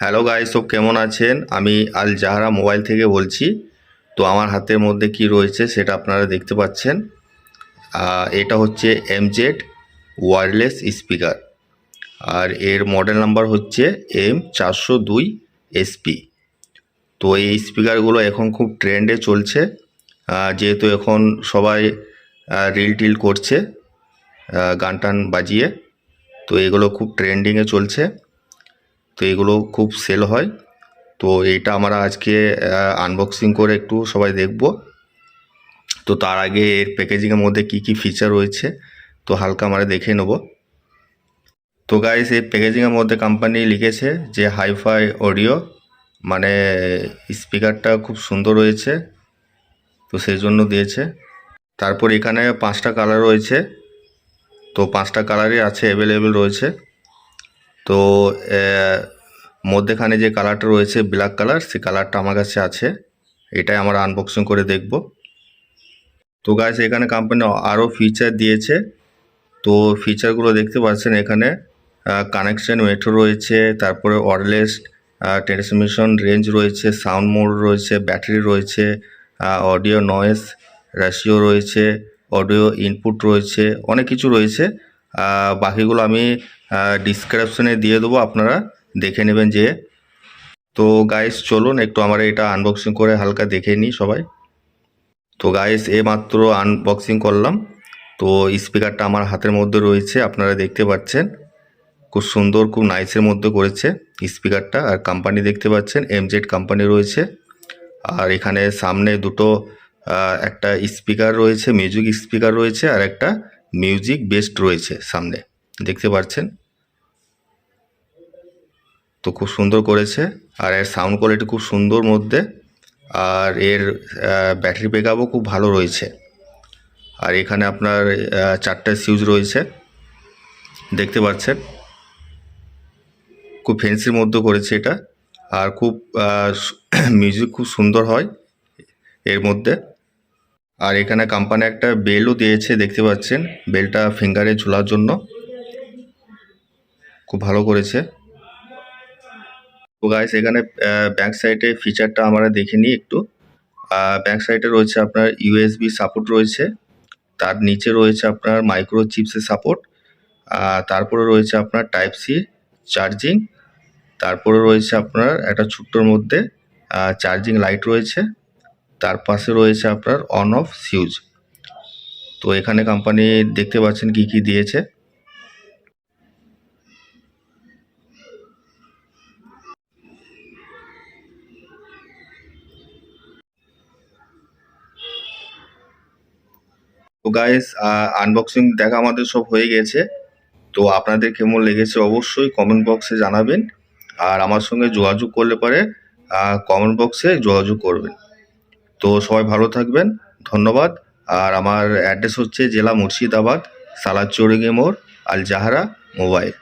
Hello guys, সব কেমন আছেন? আমি আল জাহরা মোবাইল থেকে বলছি। তো আমার হাতের মধ্যে কি রয়েছে সেটা আপনারা দেখতে পাচ্ছেন। এটা হচ্ছে এমজেড ওয়্যারলেস স্পিকার, আর এর মডেল নাম্বার হচ্ছে M402SP। তো এই স্পিকারগুলো এখন খুব ট্রেন্ডে চলছে, যেহেতু এখন সবাই রিল টিল করছে গান টান বাজিয়ে। তো এগুলো খুব ট্রেন্ডিংয়ে চলছে, তো এগুলো খুব সেল হয়। তো এইটা আমরা আজকে আনবক্সিং করে একটু সবাই দেখব। তো তার আগে এর প্যাকেজিংয়ের মধ্যে কি কি ফিচার রয়েছে তো হালকা আমরা দেখে নেব। তো গাইস, এই প্যাকেজিংয়ের মধ্যে কোম্পানি লিখেছে যে হাইফাই অডিও, মানে স্পিকারটা খুব সুন্দর রয়েছে, তো সেই জন্য দিয়েছে। তারপর এখানে 5টা কালার রয়েছে, তো 5টা কালারই আছে, অ্যাভেলেবেল রয়েছে। তো মধ্যেখানে যে কালারটা রয়েছে ব্ল্যাক কালার, সেই কালারটা আমার কাছে আছে, এটাই আমরা আনবক্সিং করে দেখব। তো গাইস, এখানে কোম্পানি আরও ফিচার দিয়েছে। তো ফিচারগুলো দেখতে পাচ্ছেন এখানে। কানেকশন মেথড রয়েছে, তারপরে ওয়্যারলেস ট্রান্সমিশন রেঞ্জ রয়েছে, সাউন্ড মোড রয়েছে, ব্যাটারি রয়েছে, অডিও নয়েজ রেশিও রয়েছে, অডিও ইনপুট রয়েছে, অনেক কিছু রয়েছে। বাকিগুলো আমি ডিসক্রিপশনে দিয়ে দেবো, আপনারা দেখে নেবেন যে। তো গাইস, চলুন একটু আমরা এটা আনবক্সিং করে হালকা দেখে নিই সবাই। তো গাইস, মাত্র আনবক্সিং করলাম। তো স্পিকারটা আমার হাতের মধ্যে রয়েছে, আপনারা দেখতে পাচ্ছেন। খুব সুন্দর, খুব নাইসের মধ্যে করেছে স্পিকারটা। আর কোম্পানি দেখতে পাচ্ছেন এমজেড কোম্পানি রয়েছে। আর এখানে সামনে দুটো একটা স্পিকার রয়েছে, মিউজিক স্পিকার রয়েছে, আর একটা মিউজিক বেস্ট রয়েছে সামনে, দেখতে পাচ্ছেন। তো খুব সুন্দর করেছে, আর এর সাউন্ড কোয়ালিটি খুব সুন্দর মধ্যে, আর এর ব্যাটারি ব্যাকআপও খুব ভালো রয়েছে। আর এখানে আপনার 4টা সুইচ রয়েছে, দেখতে পাচ্ছেন। খুব ফ্যান্সির মধ্যে করেছে এটা, আর খুব মিউজিক খুব সুন্দর হয় এর মধ্যে। আর এখানে কোম্পানি একটা বেলও দিয়েছে, দেখতে পাচ্ছেন। বেলটা ফিঙ্গারে ঝোলার জন্য খুব ভালো করেছে। তো গাইস, এখানে ব্যাক সাইডে ফিচারটা আমরা দেখে নিই একটু। ব্যাক সাইডে রয়েছে আপনার ইউএসবি সাপোর্ট রয়েছে, তার নিচে রয়েছে আপনার মাইক্রো চিপসের সাপোর্ট, তারপরে রয়েছে আপনার টাইপ সি চার্জিং, তারপরে রয়েছে আপনার একটা ছোট্টর মধ্যে চার্জিং লাইট রয়েছে, তার পাশে রয়েছে আপনার অন অফ সুইচ। তো এখানে কোম্পানি দেখতে পাচ্ছেন কি কি দিয়েছে। তো গাইস, আনবক্সিং দেখা আমাদের সব হয়ে গেছে। তো আপনাদের কেমন লেগেছে অবশ্যই কমেন্ট বক্সে জানাবেন, আর আমার সঙ্গে যোগাযোগ করলে পারে কমেন্ট বক্সে যোগাযোগ করবেন। তো সবাই ভালো থাকবেন, ধন্যবাদ। আর আমার অ্যাড্রেস হচ্ছে জেলা মুর্শিদাবাদ, সালাদ চৌরঙ্গি মোড়, আল জাহরা মোবাইল।